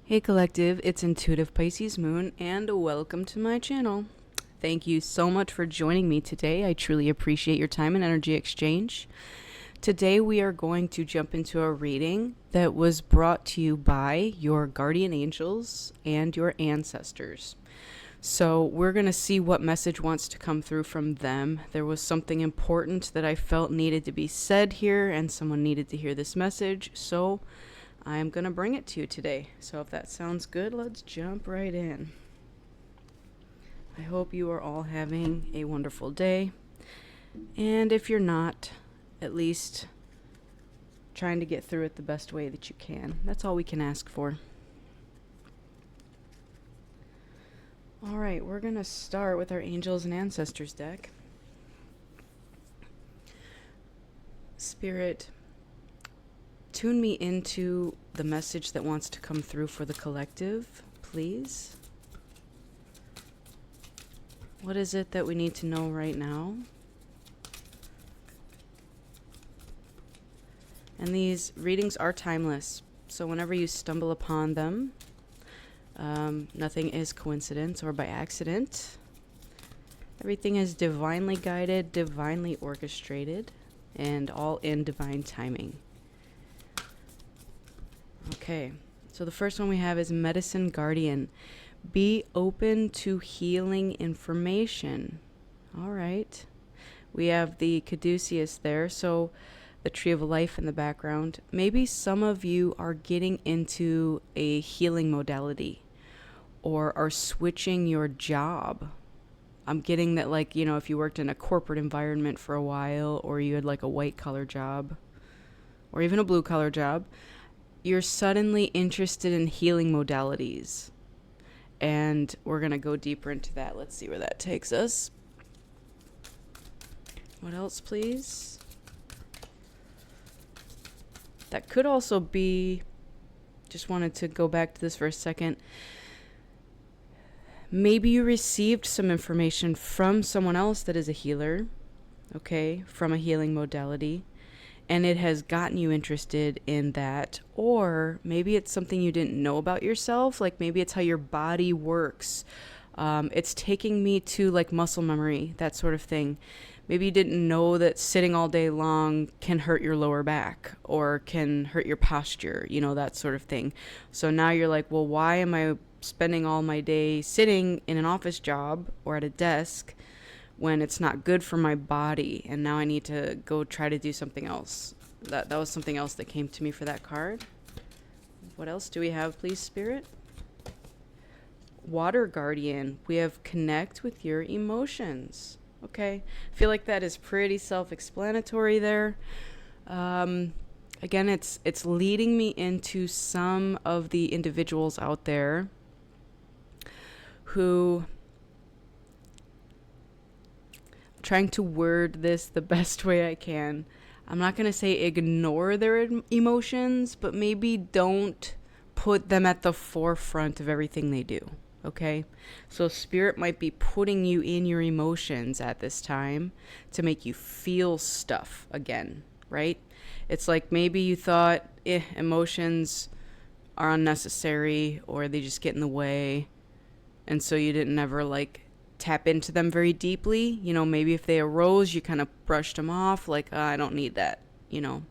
Hey Collective, it's Intuitive Pisces Moon, and welcome to my channel. Thank you so much for joining me today. I truly appreciate your time and energy exchange. Today we are going to jump into a reading that was brought to you by your guardian angels and your ancestors. So we're going to see what message wants to come through from them. There was something important that I felt needed to be said here, and someone needed to hear this message, so I'm going to bring it to you today. So if that sounds good, let's jump right in. I hope you are all having a wonderful day. And if you're not, at least trying to get through it the best way that you can. That's all we can ask for. All right, we're going to start with our Angels and Ancestors deck. Spirit, tune me into the message that wants to come through for the collective, please. What is it that we need to know right now? And these readings are timeless, so whenever you stumble upon them, nothing is coincidence or by accident. Everything is divinely guided, divinely orchestrated, and all in divine timing. Okay, so the first one we have is Medicine Guardian. Be open to healing information. All right. We have the caduceus there, so the tree of life in the background. Maybe some of you are getting into a healing modality or are switching your job. I'm getting that, like, you know, if you worked in a corporate environment for a while, or you had like a white collar job or even a blue collar job, you're suddenly interested in healing modalities. And we're going to go deeper into that. Let's see where that takes us. What else, please? That could also be, just wanted to go back to this for a second. Maybe you received some information from someone else that is a healer, okay, from a healing modality, and it has gotten you interested in that. Or maybe it's something you didn't know about yourself, like maybe it's how your body works. It's taking me to like muscle memory, that sort of thing. Maybe you didn't know that sitting all day long can hurt your lower back or can hurt your posture, you know, that sort of thing. So now you're like, well, why am I spending all my day sitting in an office job or at a desk when it's not good for my body, and now I need to go try to do something else? That was something else that came to me for that card. What else do we have, please, Spirit? Water Guardian. We have connect with your emotions. Okay, I feel like that is pretty self-explanatory there. Again, it's leading me into some of the individuals out there who, I'm trying to word this the best way I can. I'm not going to say ignore their emotions, but maybe don't put them at the forefront of everything they do. Okay, so Spirit might be putting you in your emotions at this time to make you feel stuff again, right? It's like maybe you thought emotions are unnecessary or they just get in the way, and so you didn't ever like tap into them very deeply. You know, maybe if they arose, you kind of brushed them off, like, I don't need that, you know.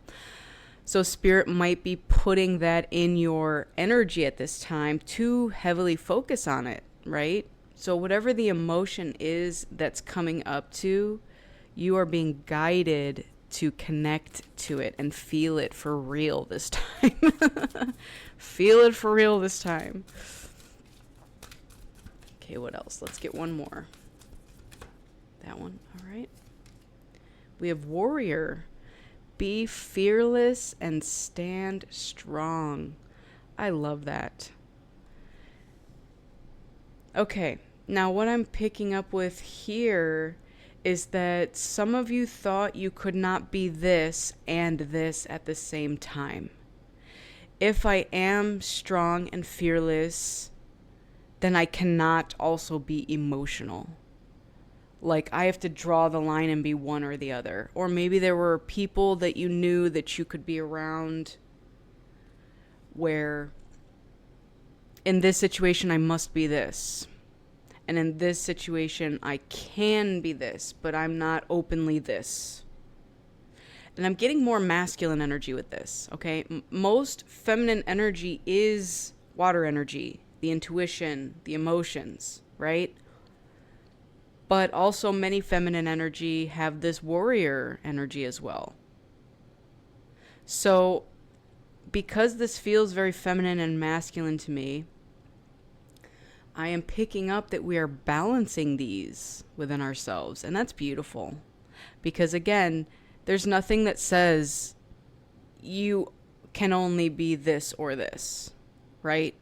So Spirit might be putting that in your energy at this time to heavily focus on it, right? So whatever the emotion is that's coming up to, you are being guided to connect to it and feel it for real this time. Feel it for real this time. Okay, what else? Let's get one more. That one, all right. We have Warrior. Be fearless and stand strong. I love that. Okay, now what I'm picking up with here is that some of you thought you could not be this and this at the same time. If I am strong and fearless, then I cannot also be emotional. Like, I have to draw the line and be one or the other. Or maybe there were people that you knew that you could be around where in this situation, I must be this. And in this situation, I can be this, but I'm not openly this. And I'm getting more masculine energy with this, okay? Most feminine energy is water energy, the intuition, the emotions, right? But also many feminine energy have this warrior energy as well. So because this feels very feminine and masculine to me, I am picking up that we are balancing these within ourselves. And that's beautiful. Because again, there's nothing that says you can only be this or this, right?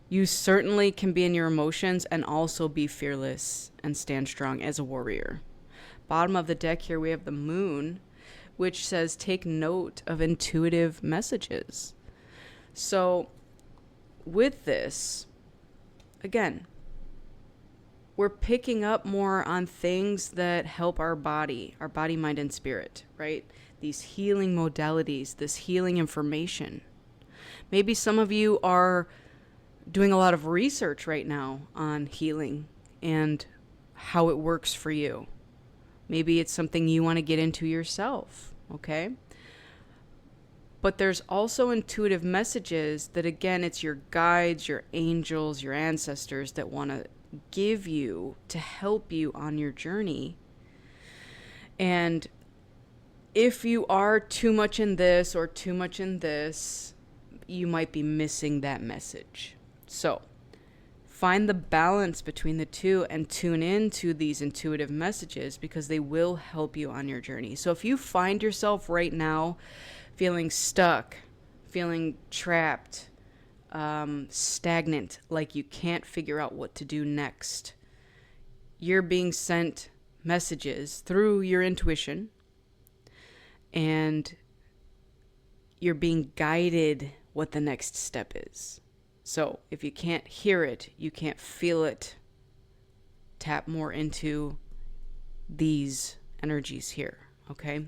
You certainly can be in your emotions and also be fearless and stand strong as a warrior. Bottom of the deck here, we have the moon, which says take note of intuitive messages. So with this, again, we're picking up more on things that help our body, mind, and spirit, right? These healing modalities, this healing information. Maybe some of you are doing a lot of research right now on healing and how it works for you. Maybe it's something you want to get into yourself, okay? But there's also intuitive messages that, again, it's your guides, your angels, your ancestors that want to give you to help you on your journey. And if you are too much in this or too much in this, you might be missing that message. So find the balance between the two and tune into these intuitive messages because they will help you on your journey. So if you find yourself right now feeling stuck, feeling trapped, stagnant, like you can't figure out what to do next, you're being sent messages through your intuition and you're being guided what the next step is. So if you can't hear it, you can't feel it, tap more into these energies here, okay?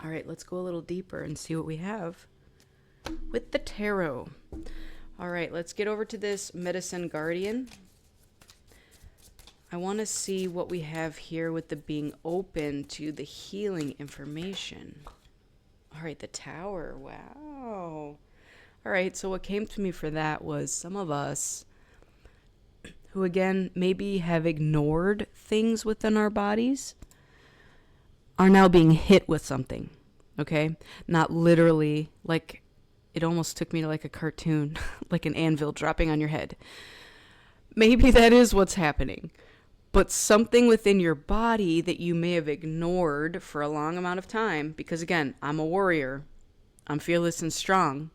All right, let's go a little deeper and see what we have with the tarot. All right, let's get over to this Medicine Guardian. I want to see what we have here with the being open to the healing information. All right, the Tower. Wow. All right, so what came to me for that was some of us who, again, maybe have ignored things within our bodies are now being hit with something, okay? Not literally, like it almost took me to like a cartoon, like an anvil dropping on your head. Maybe that is what's happening. But something within your body that you may have ignored for a long amount of time, because again, I'm a warrior, I'm fearless and strong.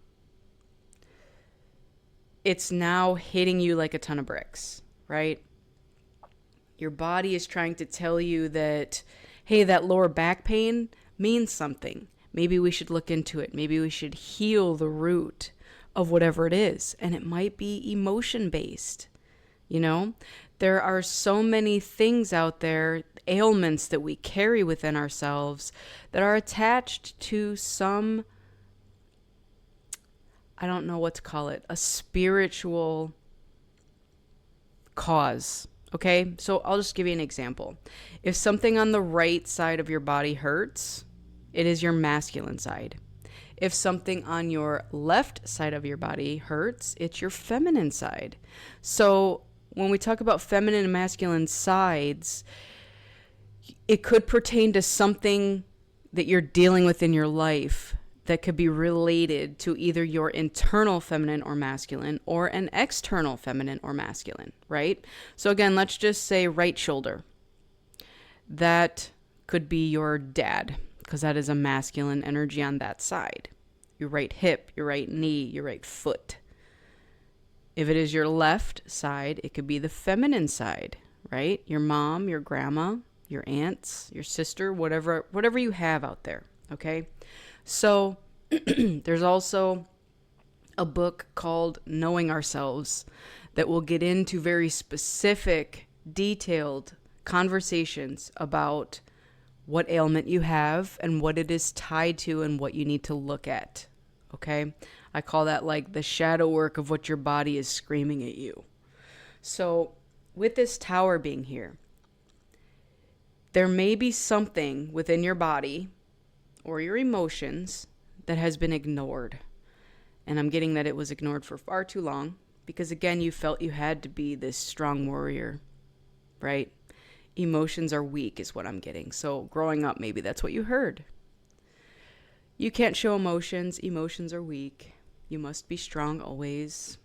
It's now hitting you like a ton of bricks, right? Your body is trying to tell you that, hey, that lower back pain means something. Maybe we should look into it. Maybe we should heal the root of whatever it is. And it might be emotion-based, you know? There are so many things out there, ailments that we carry within ourselves that are attached to some, I don't know what to call it, a spiritual cause. Okay, so I'll just give you an example. If something on the right side of your body hurts, it is your masculine side. If something on your left side of your body hurts, it's your feminine side. So when we talk about feminine and masculine sides, it could pertain to something that you're dealing with in your life that could be related to either your internal feminine or masculine or an external feminine or masculine, right? So again, let's just say right shoulder. That could be your dad, because that is a masculine energy on that side. Your right hip, your right knee, your right foot. If it is your left side, it could be the feminine side, right? Your mom, your grandma, your aunts, your sister, whatever you have out there, okay? So there's also a book called Knowing Ourselves that will get into very specific, detailed conversations about what ailment you have and what it is tied to and what you need to look at. Okay. I call that like the shadow work of what your body is screaming at you. So with this tower being here, there may be something within your body or your emotions that has been ignored. And I'm getting that it was ignored for far too long because, again, you felt you had to be this strong warrior, right? Emotions are weak is what I'm getting. So growing up, maybe that's what you heard. You can't show emotions. Emotions are weak. You must be strong always,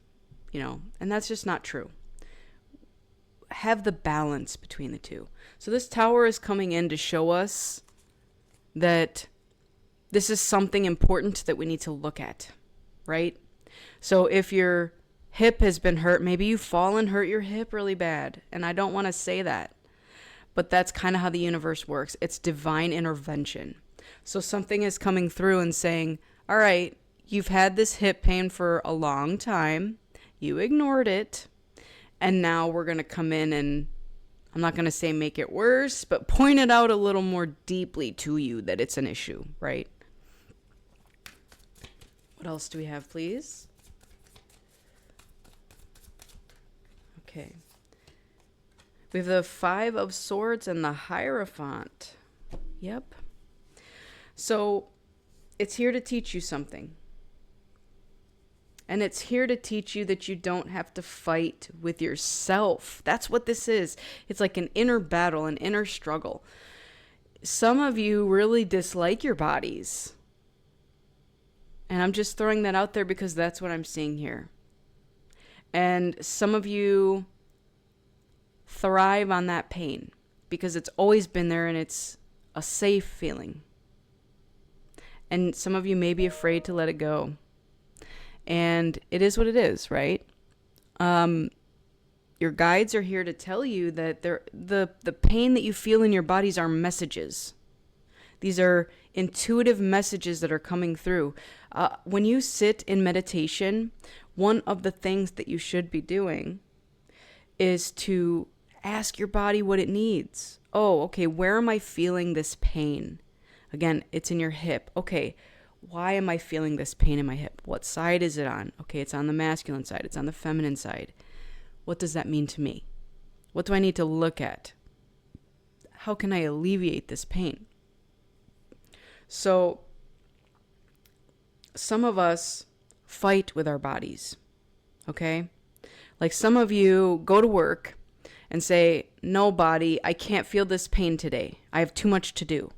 and that's just not true. Have the balance between the two. So this tower is coming in to show us that this is something important that we need to look at, right? So if your hip has been hurt, maybe you fall and hurt your hip really bad. And I don't want to say that, but that's kind of how the universe works. It's divine intervention. So something is coming through and saying, all right, you've had this hip pain for a long time. You ignored it. And now we're going to come in and, I'm not going to say make it worse, but point it out a little more deeply to you that it's an issue, right? What else do we have, please? Okay. We have the Five of Swords and the Hierophant. Yep. So it's here to teach you something. And it's here to teach you that you don't have to fight with yourself. That's what this is. It's like an inner battle, an inner struggle. Some of you really dislike your bodies. And I'm just throwing that out there because that's what I'm seeing here. And some of you thrive on that pain because it's always been there and it's a safe feeling. And some of you may be afraid to let it go. And it is what it is, right? Your guides are here to tell you that the pain that you feel in your bodies are messages. These are intuitive messages that are coming through. When you sit in meditation, one of the things that you should be doing is to ask your body what it needs. Oh, okay, where am I feeling this pain? Again, it's in your hip. Okay, why am I feeling this pain in my hip? What side is it on? Okay, it's on the masculine side. It's on the feminine side. What does that mean to me? What do I need to look at? How can I alleviate this pain? So, some of us fight with our bodies, okay? Like some of you go to work and say, no, body, I can't feel this pain today. I have too much to do.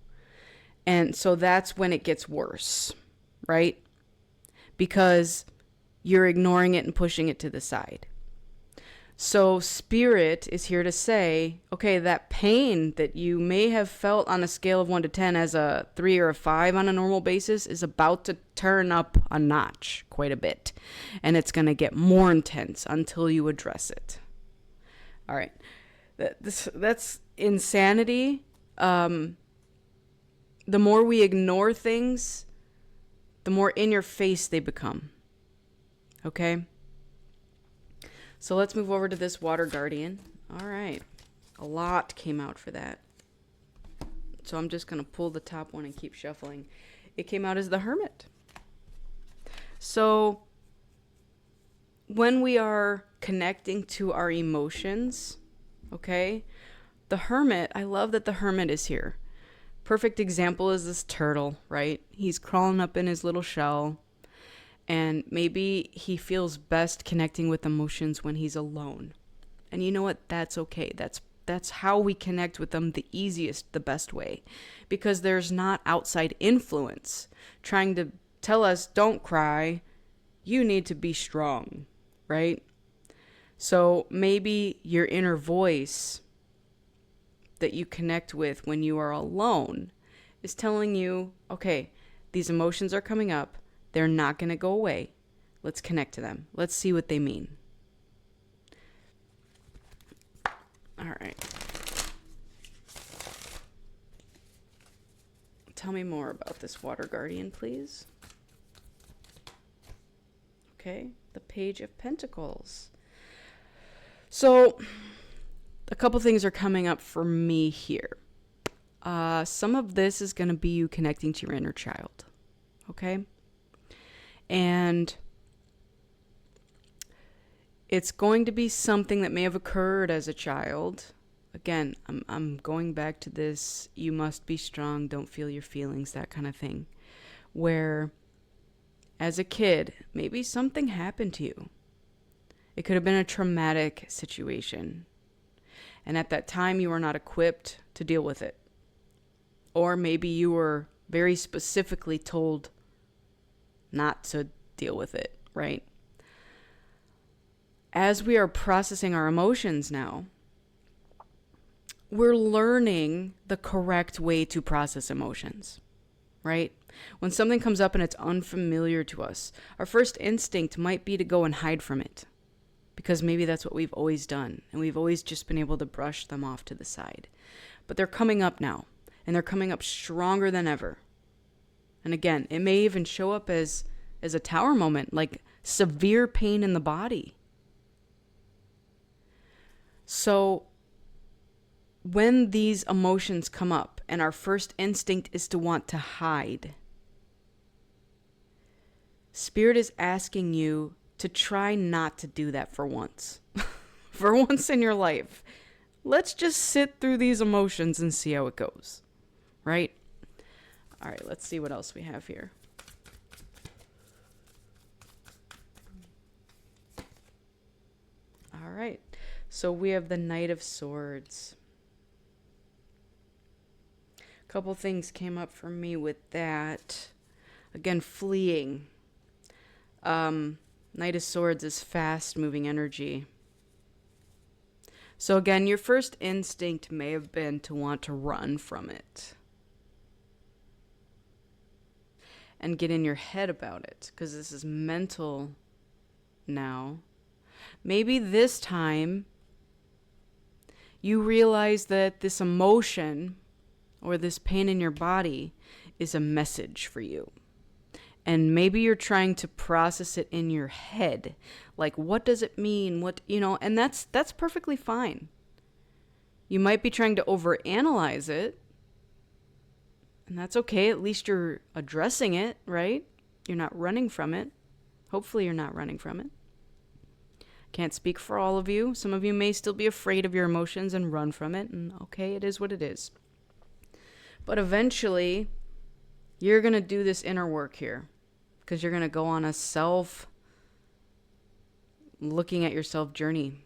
And so that's when it gets worse, right? Because you're ignoring it and pushing it to the side. So spirit is here to say, okay, that pain that you may have felt on a scale of 1 to 10 as a 3 or a 5 on a normal basis is about to turn up a notch quite a bit. And it's going to get more intense until you address it. All right. That's insanity. The more we ignore things, the more in your face they become. Okay? So let's move over to this water guardian. All right. A lot came out for that. So I'm just going to pull the top one and keep shuffling. It came out as the Hermit. So when we are connecting to our emotions, okay, the Hermit, I love that the Hermit is here. Perfect example is this turtle, right? He's crawling up in his little shell. And maybe he feels best connecting with emotions when he's alone. And you know what? That's okay. That's how we connect with them the easiest, the best way. Because there's not outside influence trying to tell us, don't cry. You need to be strong, right? So maybe your inner voice that you connect with when you are alone is telling you, okay, these emotions are coming up. They're not going to go away. Let's connect to them. Let's see what they mean. All right. Tell me more about this water guardian, please. Okay, the Page of Pentacles. So, a couple things are coming up for me here. Some of this is going to be you connecting to your inner child. Okay? And it's going to be something that may have occurred as a child. Again, I'm going back to this, you must be strong, don't feel your feelings, that kind of thing. Where as a kid, maybe something happened to you. It could have been a traumatic situation. And at that time, you were not equipped to deal with it. Or maybe you were very specifically told not to deal with it, right? As we are processing our emotions now, we're learning the correct way to process emotions, right? When something comes up and it's unfamiliar to us, our first instinct might be to go and hide from it, because maybe that's what we've always done, and we've always just been able to brush them off to the side. But they're coming up now, and they're coming up stronger than ever. And again, it may even show up as a tower moment, like severe pain in the body. So when these emotions come up and our first instinct is to want to hide, Spirit is asking you to try not to do that for once. For once in your life. Let's just sit through these emotions and see how it goes. Right? All right, let's see what else we have here. All right. So we have the Knight of Swords. A couple things came up for me with that. Again, fleeing. Knight of Swords is fast-moving energy. So again, your first instinct may have been to want to run from it. And get in your head about it, because this is mental now. Maybe this time you realize that this emotion or this pain in your body is a message for you. And maybe you're trying to process it in your head. Like, what does it mean? And that's perfectly fine. You might be trying to overanalyze it. And that's okay. At least you're addressing it, right? You're not running from it. Hopefully you're not running from it. Can't speak for all of you. Some of you may still be afraid of your emotions and run from it. And okay, it is what it is. But eventually, you're going to do this inner work here. Because you're going to go on a looking at yourself journey.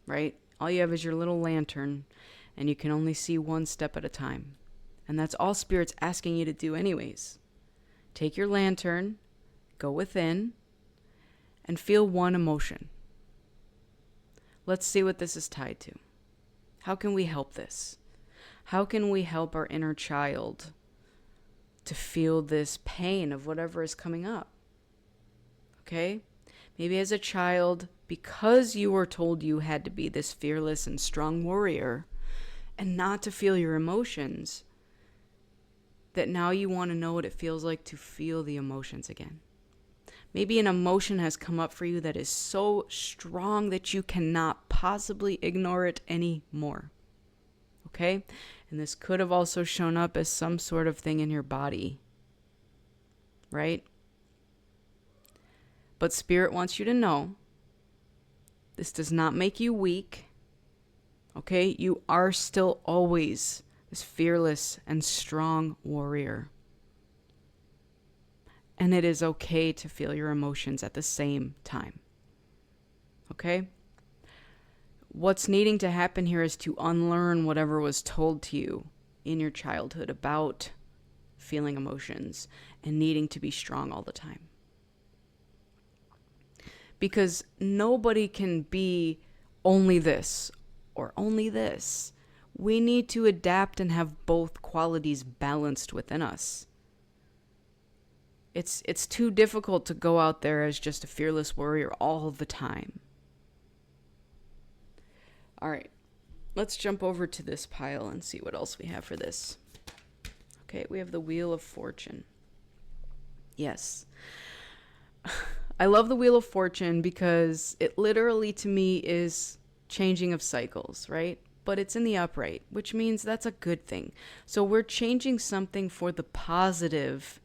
Right? All you have is your little lantern. And you can only see one step at a time. And that's all Spirit's asking you to do anyways. Take your lantern, go within, and feel one emotion. Let's see what this is tied to. How can we help this? How can we help our inner child to feel this pain of whatever is coming up? Okay? Maybe as a child, because you were told you had to be this fearless and strong warrior and not to feel your emotions, that now you want to know what it feels like to feel the emotions again. Maybe an emotion has come up for you that is so strong that you cannot possibly ignore it anymore. Okay? And this could have also shown up as some sort of thing in your body. Right? But Spirit wants you to know this does not make you weak. Okay? You are still always this fearless and strong warrior. And it is okay to feel your emotions at the same time. Okay? What's needing to happen here is to unlearn whatever was told to you in your childhood about feeling emotions and needing to be strong all the time. Because nobody can be only this or only this. We need to adapt and have both qualities balanced within us. It's too difficult to go out there as just a fearless warrior all the time. All right, let's jump over to this pile and see what else we have for this. Okay, we have the Wheel of Fortune. Yes. I love the Wheel of Fortune because it literally to me is changing of cycles, right? But it's in the upright, which means that's a good thing. So we're changing something for the positive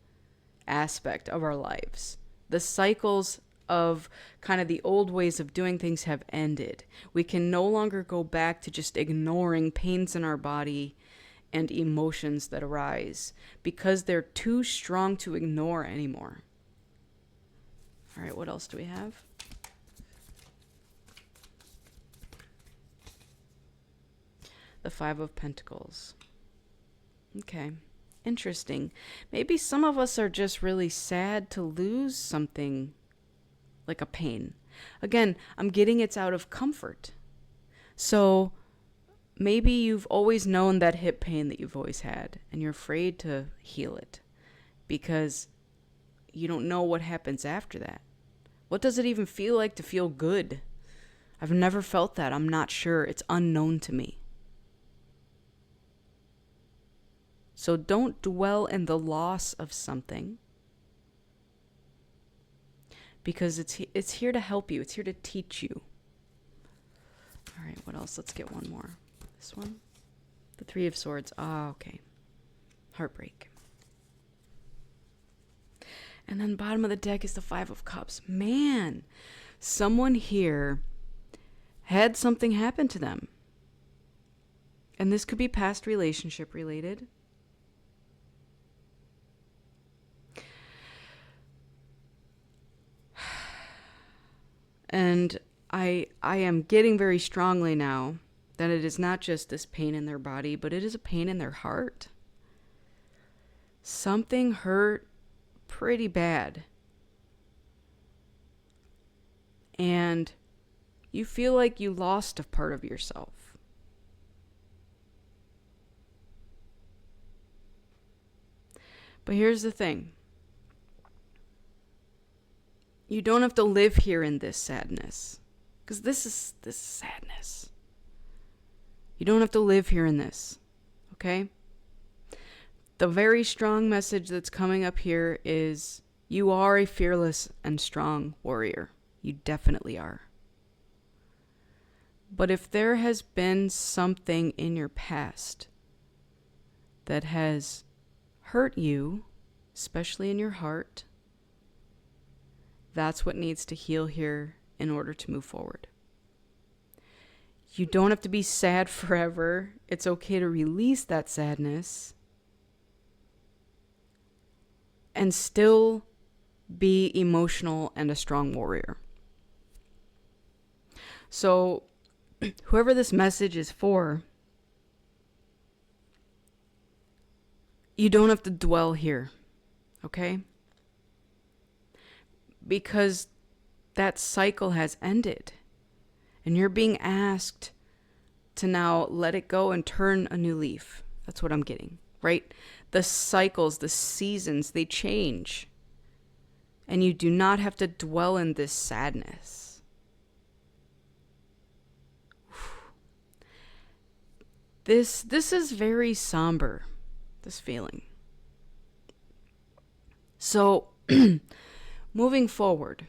aspect of our lives. The cycles of kind of the old ways of doing things have ended. We can no longer go back to just ignoring pains in our body and emotions that arise because they're too strong to ignore anymore. All right, what else do we have? The Five of Pentacles. Okay, interesting. Maybe some of us are just really sad to lose something like a pain. Again, I'm getting it's out of comfort. So maybe you've always known that hip pain that you've always had, and you're afraid to heal it because you don't know what happens after that. What does it even feel like to feel good? I've never felt that. I'm not sure. It's unknown to me. So don't dwell in the loss of something, because it's here to help you. It's here to teach you. All right, what else? Let's get one more. This one? The Three of Swords. Ah, okay. Heartbreak. And then bottom of the deck is the Five of Cups. Man, someone here had something happen to them. And this could be past relationship related. And I am getting very strongly now that it is not just this pain in their body, but it is a pain in their heart. Something hurt pretty bad. And you feel like you lost a part of yourself. But here's the thing. You don't have to live here in this sadness. Because this is sadness. You don't have to live here in this. Okay? The very strong message that's coming up here is you are a fearless and strong warrior. You definitely are. But if there has been something in your past that has hurt you, especially in your heart, that's what needs to heal here in order to move forward. You don't have to be sad forever. It's okay to release that sadness and still be emotional and a strong warrior. So, whoever this message is for, you don't have to dwell here, okay? Because that cycle has ended. And you're being asked to now let it go and turn a new leaf. That's what I'm getting, right? The cycles, the seasons, they change. And you do not have to dwell in this sadness. This is very somber, this feeling. So, moving forward,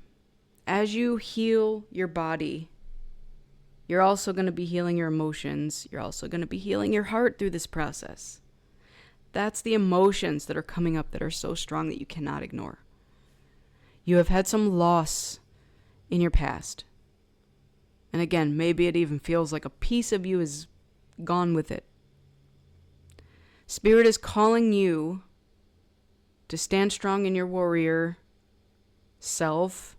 as you heal your body, you're also going to be healing your emotions. You're also going to be healing your heart through this process. That's the emotions that are coming up that are so strong that you cannot ignore. You have had some loss in your past. And again, maybe it even feels like a piece of you is gone with it. Spirit is calling you to stand strong in your warrior self,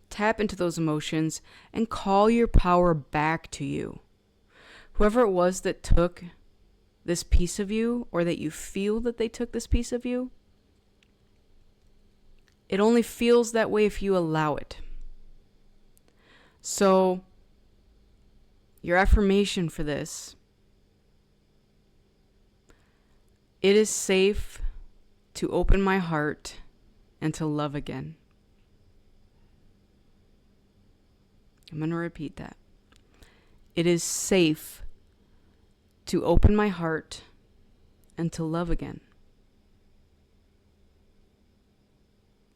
tap into those emotions, and call your power back to you. Whoever it was that took this piece of you, or that you feel that they took this piece of you, it only feels that way if you allow it. So, your affirmation for this: it is safe to open my heart and to love again. I'm going to repeat that. It is safe to open my heart and to love again.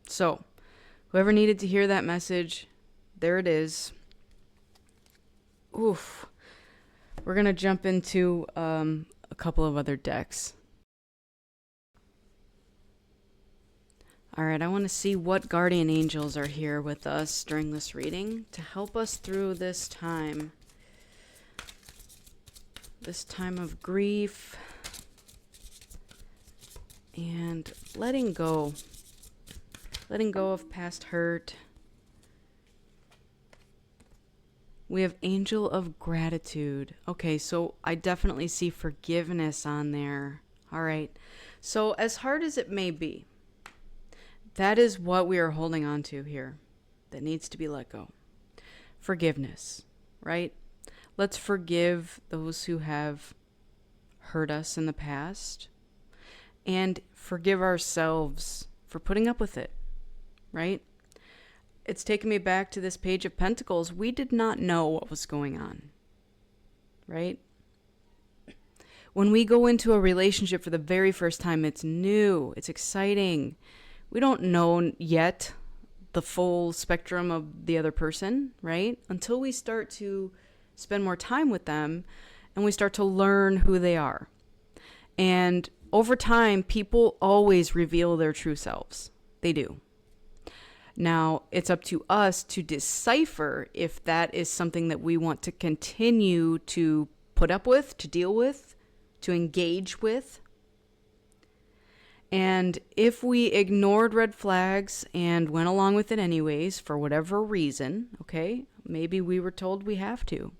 So, whoever needed to hear that message, there it is. Oof. We're going to jump into a couple of other decks. All right, I want to see what guardian angels are here with us during this reading to help us through this time. This time of grief and letting go. Letting go of past hurt. We have angel of gratitude. Okay, so I definitely see forgiveness on there. All right. So as hard as it may be, that is what we are holding on to here that needs to be let go. Forgiveness, right? Let's forgive those who have hurt us in the past and forgive ourselves for putting up with it, right? It's taken me back to this Page of Pentacles. We did not know what was going on, right? When we go into a relationship for the very first time, it's new, it's exciting. We don't know yet the full spectrum of the other person, right? Until we start to spend more time with them and we start to learn who they are. And over time, people always reveal their true selves. They do. Now, it's up to us to decipher if that is something that we want to continue to put up with, to deal with, to engage with. And if we ignored red flags and went along with it anyways, for whatever reason, okay, maybe we were told we have to.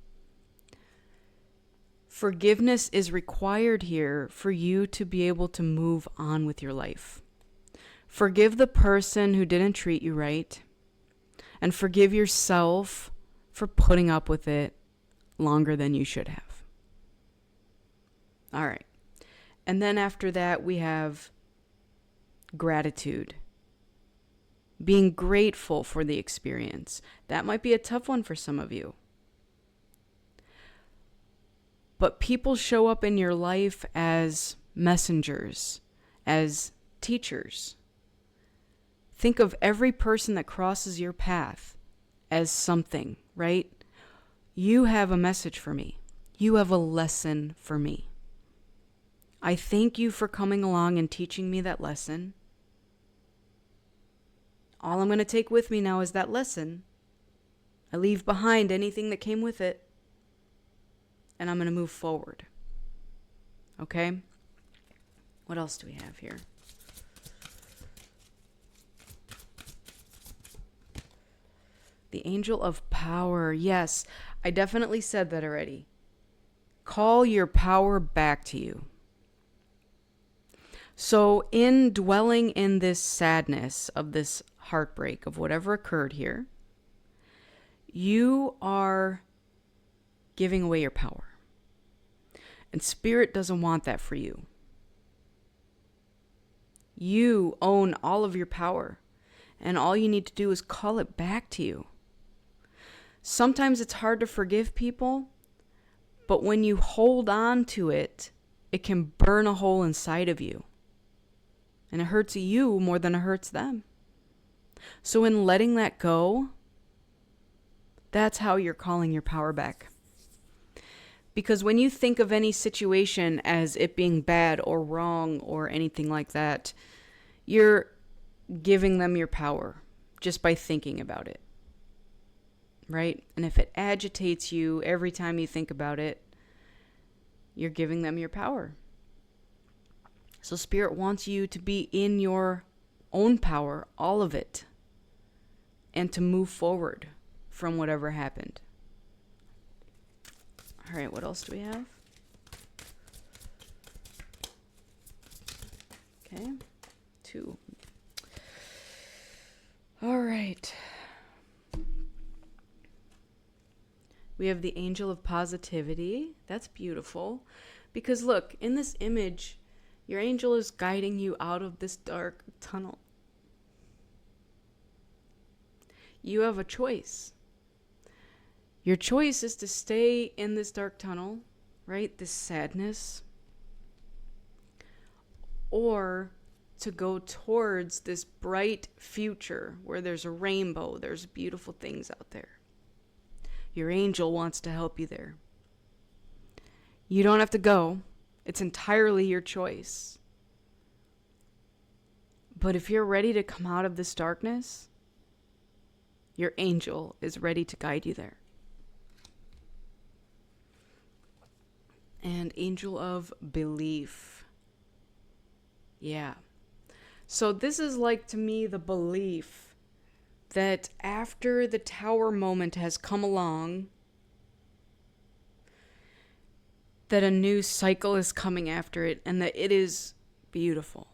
Forgiveness is required here for you to be able to move on with your life. Forgive the person who didn't treat you right, and forgive yourself for putting up with it longer than you should have. All right. And then after that, we have gratitude. Being grateful for the experience. That might be a tough one for some of you. But people show up in your life as messengers, as teachers. Think of every person that crosses your path as something, right? You have a message for me. You have a lesson for me. I thank you for coming along and teaching me that lesson. All I'm going to take with me now is that lesson. I leave behind anything that came with it. And I'm going to move forward. Okay? What else do we have here? The angel of power. Yes, I definitely said that already. Call your power back to you. So in dwelling in this sadness of this heartbreak of whatever occurred here, you are giving away your power. And Spirit doesn't want that for you. You own all of your power, and all you need to do is call it back to you. Sometimes it's hard to forgive people, but when you hold on to it, it can burn a hole inside of you. And it hurts you more than it hurts them. So in letting that go, that's how you're calling your power back. Because when you think of any situation as it being bad or wrong or anything like that, you're giving them your power just by thinking about it. Right? And if it agitates you every time you think about it, you're giving them your power. So Spirit wants you to be in your own power, all of it, and to move forward from whatever happened. All right, what else do we have? Okay, 2. All right. We have the angel of positivity. That's beautiful. Because look, in this image, your angel is guiding you out of this dark tunnel. You have a choice. Your choice is to stay in this dark tunnel, right? This sadness. Or to go towards this bright future where there's a rainbow, there's beautiful things out there. Your angel wants to help you there. You don't have to go. It's entirely your choice. But if you're ready to come out of this darkness, your angel is ready to guide you there. And angel of belief. Yeah. So this is like, to me, the belief that after the tower moment has come along, that a new cycle is coming after it and that it is beautiful.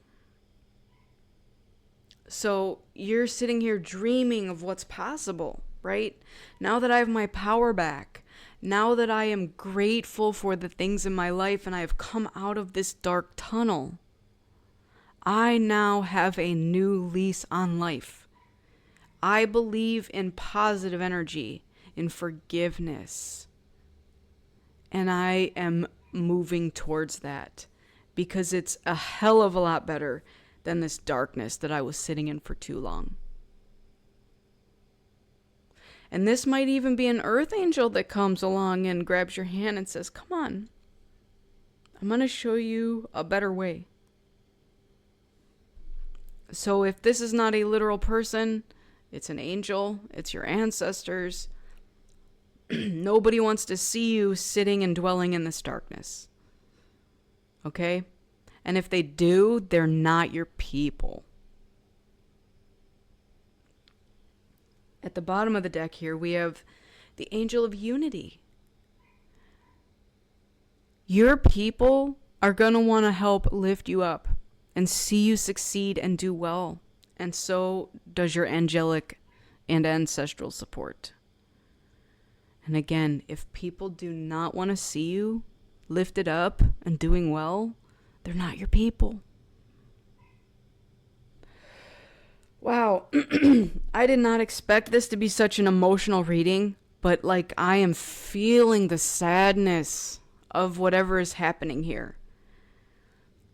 So you're sitting here dreaming of what's possible, right? Now that I have my power back, now that I am grateful for the things in my life and I have come out of this dark tunnel, I now have a new lease on life. I believe in positive energy, in forgiveness. And I am moving towards that because it's a hell of a lot better than this darkness that I was sitting in for too long. And this might even be an earth angel that comes along and grabs your hand and says, come on, I'm going to show you a better way. So if this is not a literal person, it's an angel, it's your ancestors. Nobody wants to see you sitting and dwelling in this darkness. Okay? And if they do, they're not your people. At the bottom of the deck here, we have the angel of unity. Your people are going to want to help lift you up and see you succeed and do well. And so does your angelic and ancestral support. And again, if people do not want to see you lifted up and doing well, they're not your people. Wow. I did not expect this to be such an emotional reading, but like I am feeling the sadness of whatever is happening here.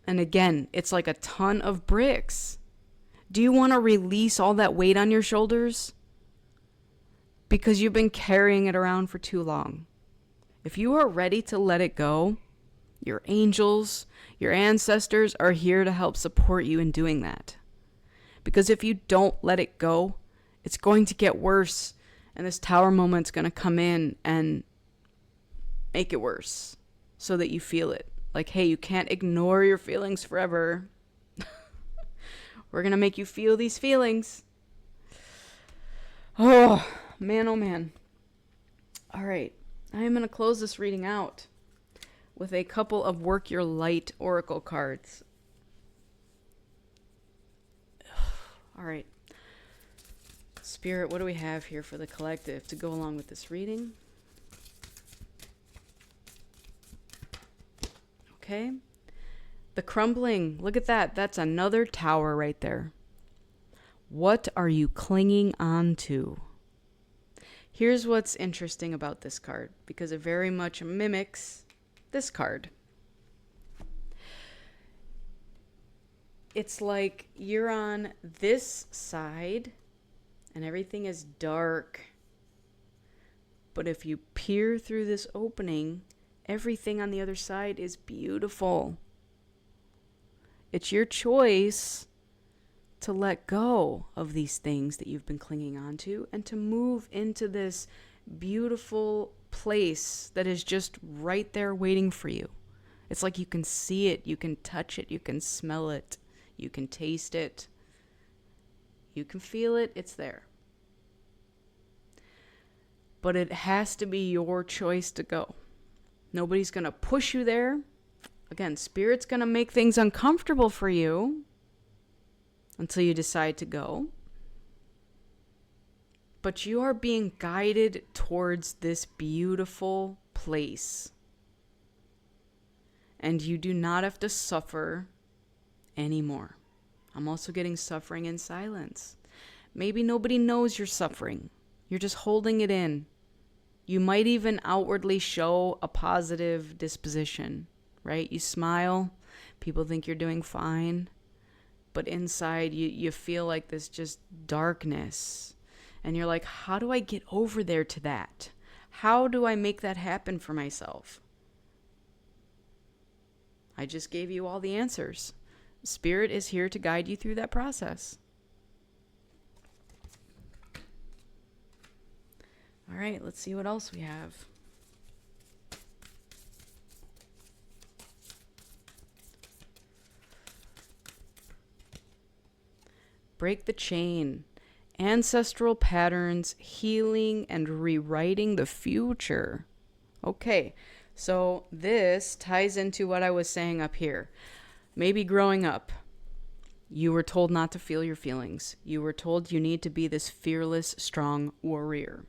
And again, it's like a ton of bricks. Do you want to release all that weight on your shoulders? Because you've been carrying it around for too long. If you are ready to let it go, your angels, your ancestors are here to help support you in doing that. Because if you don't let it go, it's going to get worse. And this tower moment's going to come in and make it worse so that you feel it. Like, hey, you can't ignore your feelings forever. We're going to make you feel these feelings. Oh, man, oh, man. All right. I am going to close this reading out with a couple of Work Your Light Oracle cards. All right. Spirit, what do we have here for the collective to go along with this reading? Okay. The crumbling. Look at that. That's another tower right there. What are you clinging on to? Here's what's interesting about this card, because it very much mimics this card. It's like you're on this side and everything is dark. But if you peer through this opening, everything on the other side is beautiful. It's your choice to let go of these things that you've been clinging on to and to move into this beautiful place that is just right there waiting for you. It's like you can see it, you can touch it, you can smell it, you can taste it, you can feel it, it's there. But it has to be your choice to go. Nobody's going to push you there. Again, Spirit's going to make things uncomfortable for you until you decide to go. But you are being guided towards this beautiful place. And you do not have to suffer anymore. I'm also getting suffering in silence. Maybe nobody knows you're suffering. You're just holding it in. You might even outwardly show a positive disposition, right? You smile. People think you're doing fine. But inside, you feel like this just darkness. And you're like, how do I get over there to that? How do I make that happen for myself? I just gave you all the answers. Spirit is here to guide you through that process. All right, let's see what else we have. Break the chain. Ancestral patterns, healing, and rewriting the future. Okay, so this ties into what I was saying up here. Maybe growing up, you were told not to feel your feelings. You were told you need to be this fearless, strong warrior.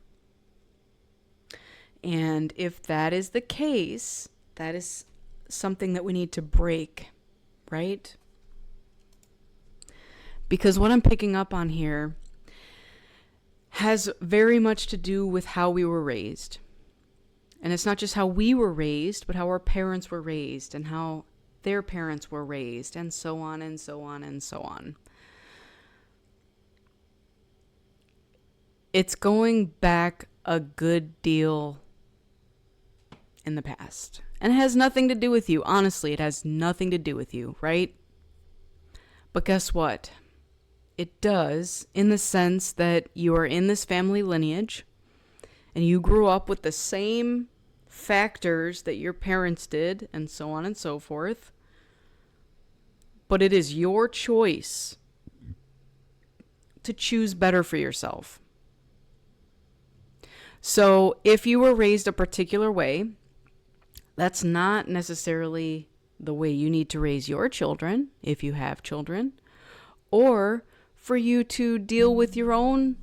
And if that is the case, that is something that we need to break, right? Because what I'm picking up on here has very much to do with how we were raised. And it's not just how we were raised, but how our parents were raised and how their parents were raised, and so on and so on and so on. It's going back a good deal in the past. And it has nothing to do with you. Honestly, it has nothing to do with you, right? But guess what? It does, in the sense that you are in this family lineage and you grew up with the same factors that your parents did, and so on and so forth. But it is your choice to choose better for yourself. So if you were raised a particular way, that's not necessarily the way you need to raise your children, if you have children, or for you to deal with your own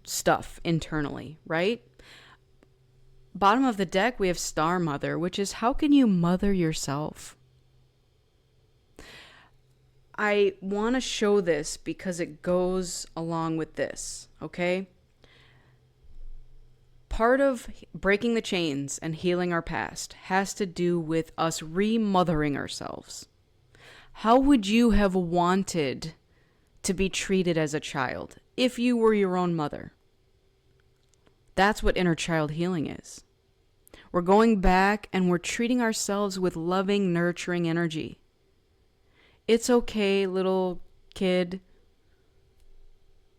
stuff internally, right? Bottom of the deck, we have Star Mother, which is how can you mother yourself? I want to show this because it goes along with this, okay? Part of breaking the chains and healing our past has to do with us remothering ourselves. How would you have wanted to be treated as a child if you were your own mother? That's what inner child healing is. We're going back and we're treating ourselves with loving, nurturing energy. It's okay, little kid.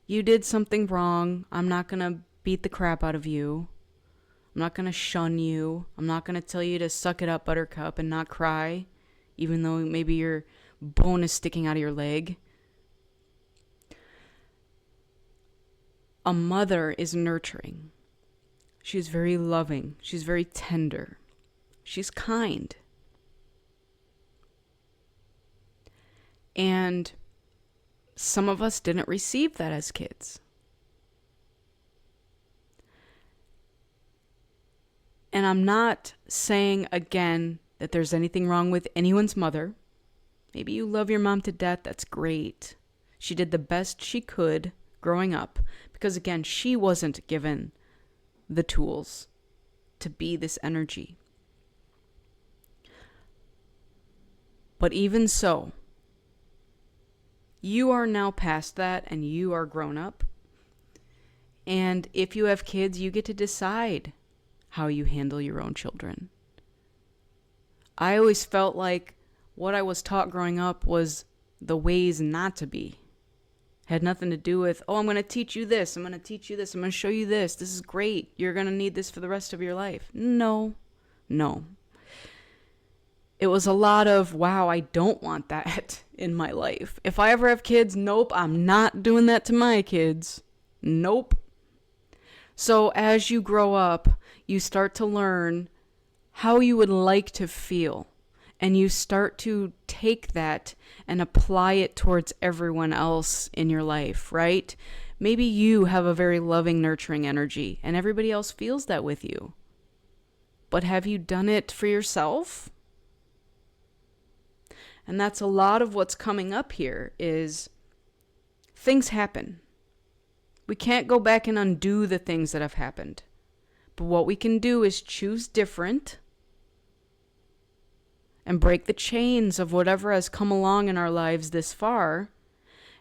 You did something wrong. I'm not going to beat the crap out of you. I'm not going to shun you. I'm not going to tell you to suck it up, buttercup, and not cry, even though maybe your bone is sticking out of your leg. A mother is nurturing. She's very loving. She's very tender. She's kind. And some of us didn't receive that as kids. And I'm not saying, again, that there's anything wrong with anyone's mother. Maybe you love your mom to death. That's great. She did the best she could growing up. Because, again, she wasn't given the tools to be this energy. But even so, you are now past that and you are grown up. And if you have kids, you get to decide how you handle your own children. I always felt like what I was taught growing up was the ways not to be. Had nothing to do with, oh, I'm going to teach you this. I'm going to teach you this. I'm going to show you this. This is great. You're going to need this for the rest of your life. No. It was a lot of, wow, I don't want that in my life. If I ever have kids, nope, I'm not doing that to my kids. Nope. So as you grow up, you start to learn how you would like to feel. And you start to take that and apply it towards everyone else in your life, right? Maybe you have a very loving, nurturing energy, and everybody else feels that with you. But have you done it for yourself? And that's a lot of what's coming up here is things happen. We can't go back and undo the things that have happened. But what we can do is choose different and break the chains of whatever has come along in our lives this far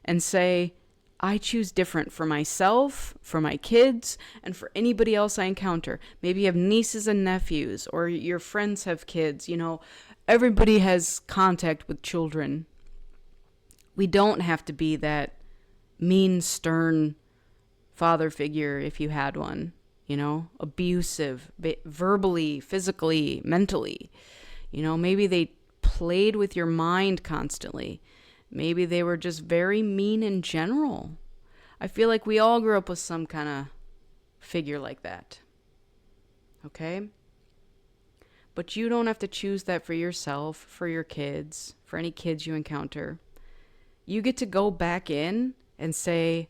and say, I choose different for myself, for my kids, and for anybody else I encounter. Maybe you have nieces and nephews, or your friends have kids. You know, everybody has contact with children. We don't have to be that mean, stern father figure if you had one, abusive, verbally, physically, mentally. Maybe they played with your mind constantly. Maybe they were just very mean in general. I feel like we all grew up with some kind of figure like that. Okay? But you don't have to choose that for yourself, for your kids, for any kids you encounter. You get to go back in and say,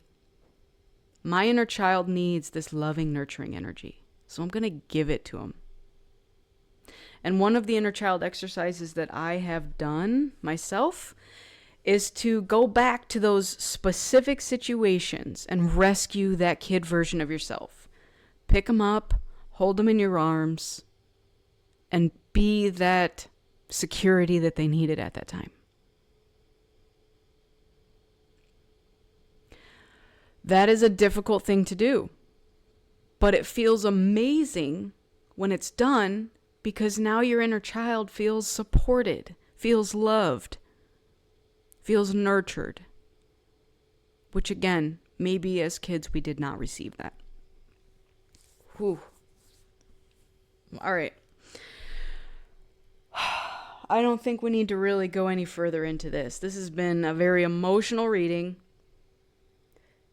my inner child needs this loving, nurturing energy. So I'm going to give it to him. And one of the inner child exercises that I have done myself is to go back to those specific situations and rescue that kid version of yourself. Pick them up, hold them in your arms, and be that security that they needed at that time. That is a difficult thing to do, but it feels amazing when it's done because now your inner child feels supported, feels loved, feels nurtured, which again, maybe as kids we did not receive that. Whew. All right. I don't think we need to really go any further into this. This has been a very emotional reading.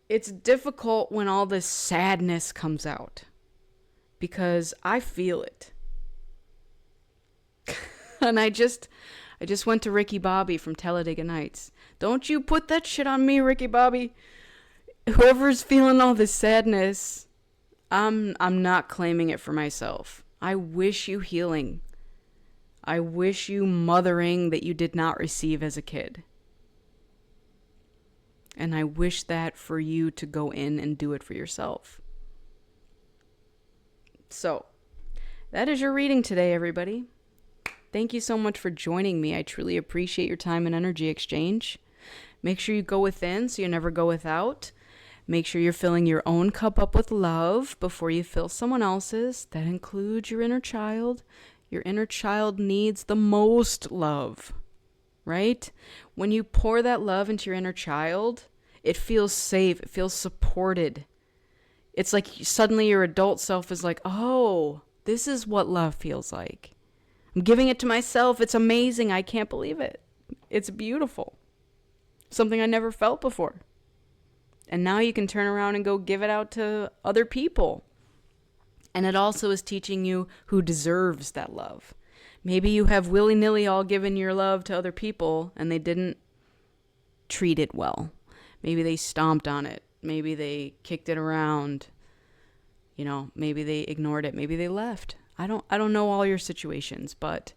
It's difficult when all this sadness comes out because I feel it. And I just went to Ricky Bobby from Talladega Nights. Don't you put that shit on me, Ricky Bobby. Whoever's feeling all this sadness, I'm not claiming it for myself. I wish you healing. I wish you mothering that you did not receive as a kid. And I wish that for you to go in and do it for yourself. So, that is your reading today, everybody. Thank you so much for joining me. I truly appreciate your time and energy exchange. Make sure you go within so you never go without. Make sure you're filling your own cup up with love before you fill someone else's. That includes your inner child. Your inner child needs the most love, right? When you pour that love into your inner child, it feels safe. It feels supported. It's like suddenly your adult self is like, oh, this is what love feels like. I'm giving it to myself. It's amazing. I can't believe it. It's beautiful. Something I never felt before. And now you can turn around and go give it out to other people. And it also is teaching you who deserves that love. Maybe you have willy-nilly all given your love to other people and they didn't treat it well. Maybe they stomped on it. Maybe they kicked it around. Maybe they ignored it. Maybe they left. I don't know all your situations, but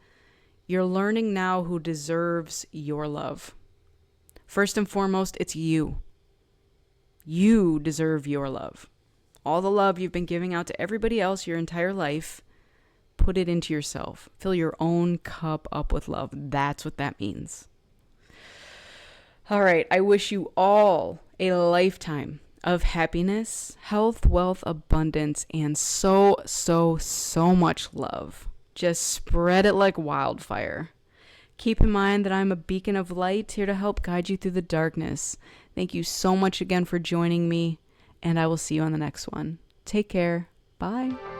you're learning now who deserves your love. First and foremost, it's you. You deserve your love. All the love you've been giving out to everybody else your entire life, put it into yourself. Fill your own cup up with love. That's what that means. All right, I wish you all a lifetime of happiness, health, wealth, abundance, and so much love. Just spread it like wildfire. Keep in mind that I'm a beacon of light here to help guide you through the darkness. Thank you so much again for joining me, and I will see you on the next one. Take care. Bye.